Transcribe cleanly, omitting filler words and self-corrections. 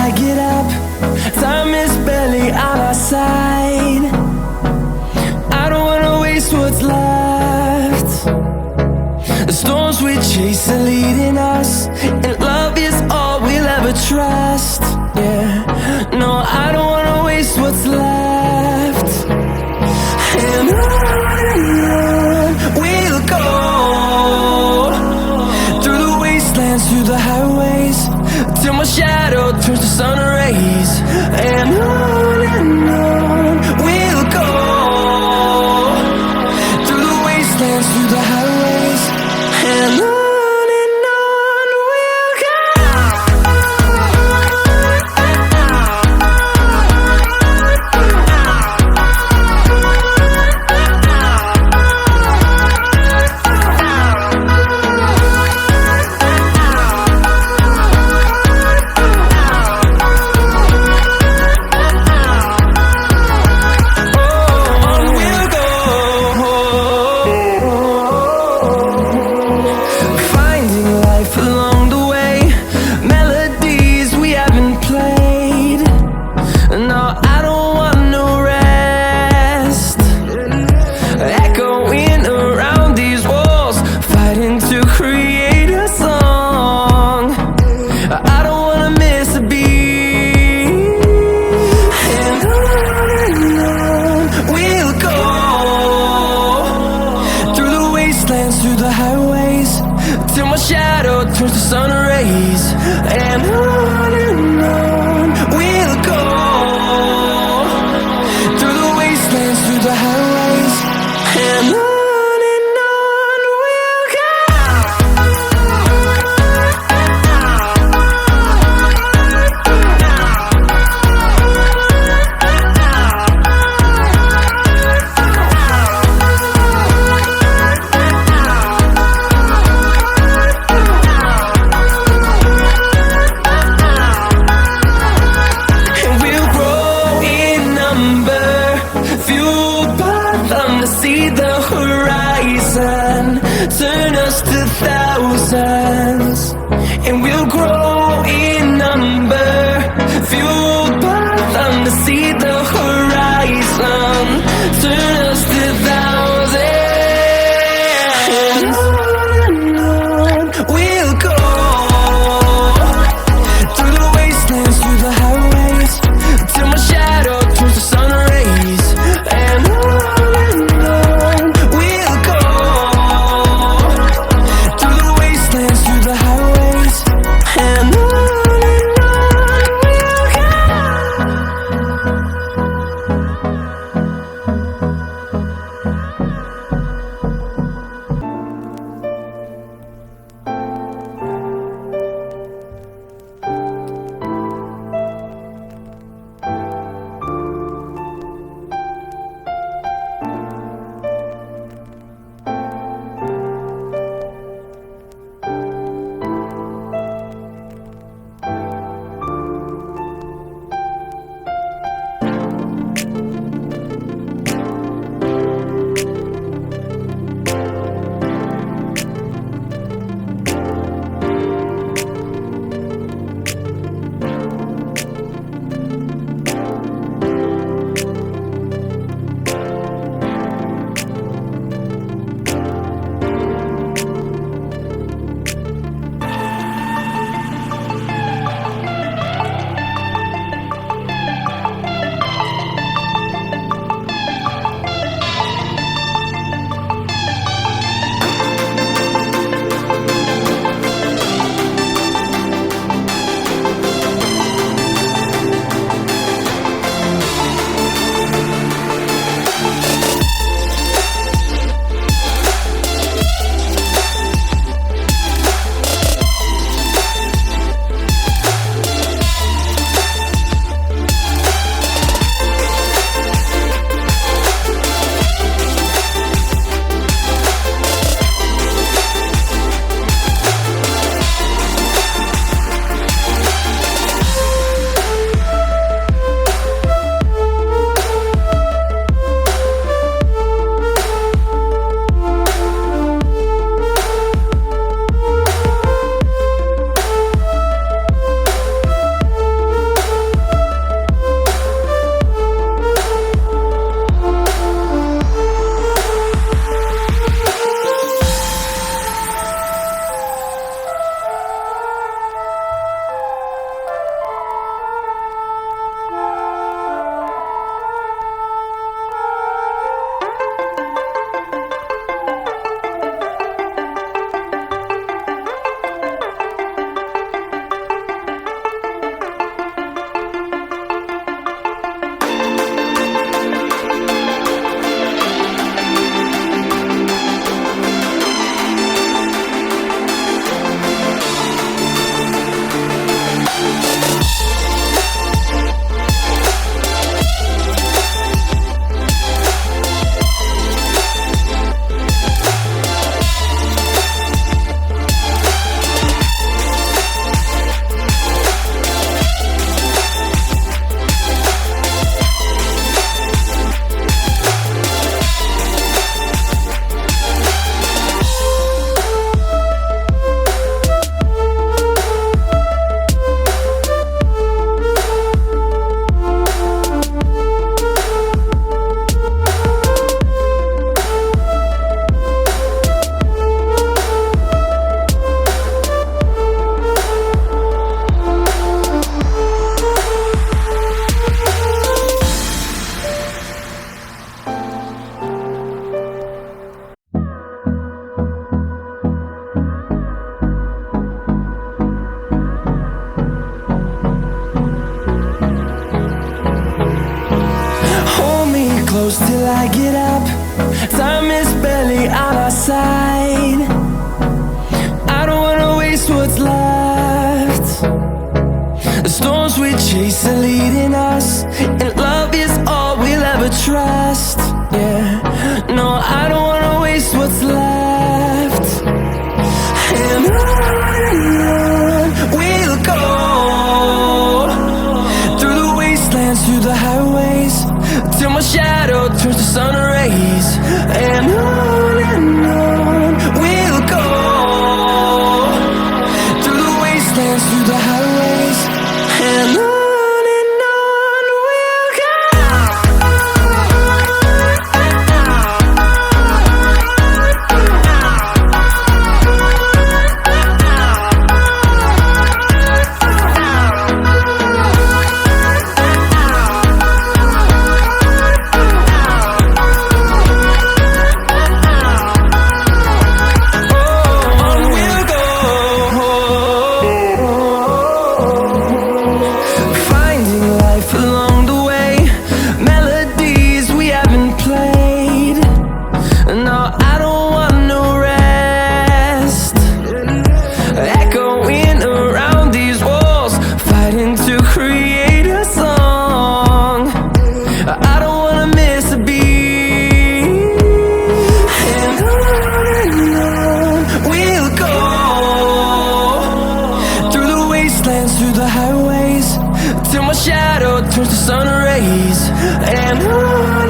I get up, time is barely on our side. I don't wanna waste what's left. The storms we chase are leading us, and love is all we'll ever trust. Yeah, no, I don't wanna waste what's left. And on we'll go, through the wastelands, through the highways, till my shadow turns to sun rays. And on we'll go, through the wastelands, through the highways, and on we'll go. Through the highways, till my shadow turns to sun rays. And on we'll go, through the wastelands, through the highways, and on we'll go. See the horizon turn us to thousands, and we'll grow in number, fueled by them to see the horizon turn us to thousands. And on we'll go, through the wastelands, through the highways, till my shadow turns to sun rays. And I get up. Time is barely on our side. I don't wanna waste what's left. The storms we chase are leading us, and love is all we'll ever trust. Yeah, no, I don't wanna waste what's left. And on we'll go, through the wastelands, through the highways, till my shadow turns to sun rays. And on we'll go, through the wastelands, through the highways, and on we'll go. Through the highways, till my shadow turns to sun rays. And on